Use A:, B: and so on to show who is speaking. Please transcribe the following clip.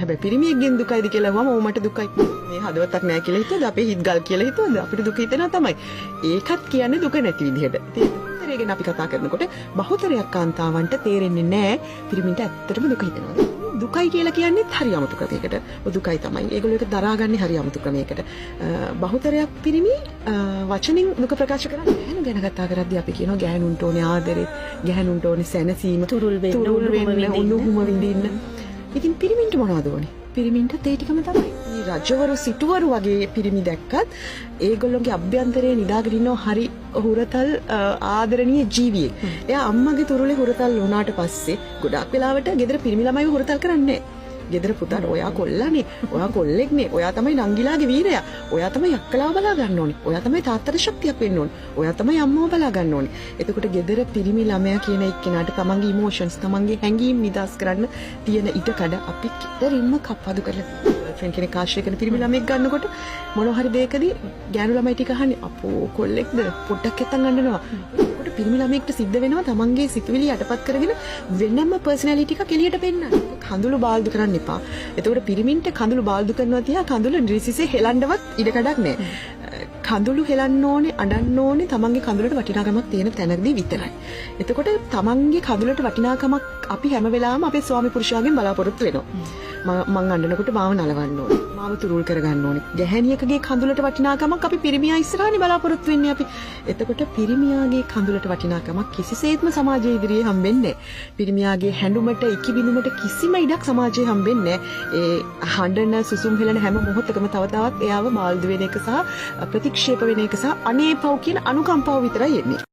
A: හැබැයි පිරිමියෙක්ගෙන් දුකයිද කියලා අහුවම ඕ මට දුකයි. මේ හදවතක් නැහැ කියලා හිතුවද අපේ හිත ගල් කියලා හිතුවද අපිට දුක හිතෙනවා තමයි. ඒකත් කියන්නේ දුක නැති විදිහට. ඒ ගැන අපි කතා කරනකොට බහුතරයක් කාන්තාවන්ට තේරෙන්නේ නැහැ පිරිමින්ට ඇත්තටම දුක හිතෙනවා. දුකයි කියලා කියන්නේ හරි අමුතු ක්‍රමයකට. දුකයි තමයි. ඒගොල්ලෝ ඒක දරාගන්නේ හරි අමුතු ක්‍රමයකට. බහුතරයක් පිරිමි වචනින් දුක ප්‍රකාශ කරන්නේ ගැහණු ගැන කතා කරද්දී අපි කියනවා ගැහණුන්ට ඕනේ ආදරේ, ගැහණුන්ට ඕනේ සැනසීම, තුරුල් වෙන්න, උණුහුම විඳින්න. ඉතින් පිරිමින්ට මොනවද ඕනේ? පිරිමින්ට ඒ ටිකම තමයි. මේ රජවරු සිටුවරු වගේ පිරිමි දැක්කත් ඒගොල්ලෝගේ අභ්‍යන්තරයේ නිදාගෙන ඉන්නව හරි හුරතල් ආදරණීය ජීවියෙක්. එයා අම්මගේ තුරුලේ හුරතල් වුණාට පස්සේ ගොඩක් වෙලාවට ගෙදර පිරිමි ළමයිව හුරතල් කරන්නේ නැහැ. ගෙදර පුතාට ඔයා කොල්ලානේ, ඔයා කොල්ලෙක්නේ, ඔයා තමයි නංගිලාගේ වීරයා, ඔයා තමයි අක්කලාව බලා ගන්න ඕනේ, ඔයා තමයි තාත්තට ශක්තියක් වෙන්න ඕනේ, ඔයා තමයි අම්මව බලා ගන්න ඕනේ. එතකොට ගෙදර පිරිමි ළමයා කියන එක්කෙනාට තමන්ගේ ඉමෝෂන්ස්, තමන්ගේ හැඟීම් නිදාස් කරන්න තියෙන ඉඩකඩ අපි ගෙදරින්ම කප්පාදු කරලා ෆ්‍රෙන්ඩ් කෙනෙක් ආශ්‍රය කරන පිරිමි ළමෙක් ගන්නකොට මොන හරි දෙයකදී ගෑනු ළමයි ටික අහන්නේ අපෝ කොල්ලෙක්ද පොඩ්ඩක් එතන් ගන්නනවා. ඒකට පිරිමි ළමෙක්ට සිද්ධ වෙනවා තමන්ගේ සිතුවිලි යටපත් කරගෙන වෙනම පර්සනැලිටි එකක් එළියට පෙන්නන්න. කඳුළු බාල්දු කරන්න එපා. එතකොට පිරිමින්ට කඳුළු බාල්දු කරනවා තියා කඳුළු නිරිසිසේ හෙලන්නවත් ඉඩකඩක් නැහැ. කඳුළු හෙලන්න ඕනේ, අඬන්න ඕනේ තමන්ගේ කඳුළට වටිනාකමක් තියෙන තැනකදී විතරයි. එතකොට තමන්ගේ කඳුළට වටිනාකමක් අපි හැම වෙලාවෙම අපේ ස්වාමි පුරුෂයාගෙන් බලාපොරොත්තු වෙනවා. මං අඬනකොට මාව නලවන්න ඕනේ. මාව තුරුල් කරගන්න ඕනේ. ගැහැණියකගේ කඳුළට වටිනාකමක් අපි පිරිමියා ඉස්සරහනේ බලාපොරොත්තු වෙන්නේ අපි. එතකොට පිරිමියාගේ කඳුළට වටිනාකමක් කිසිසේත්ම සමාජයේ ඉදිරියේ හම්බෙන්නේ නැහැ. පිරිමියාගේ හැඬුමට, ඉකිබිඳුමට කිසිම ඉඩක් සමාජයේ හම්බෙන්නේ නැහැ. ඒ හඬන, සුසුම් හෙලන හැම මොහොතකම තව තවත් එයාව බාල්දු වෙන එක සහ ප්‍රතික්ෂේප වෙන එක සහ අනේ පව් කියන අනුකම්පාව විතරයි එන්නේ.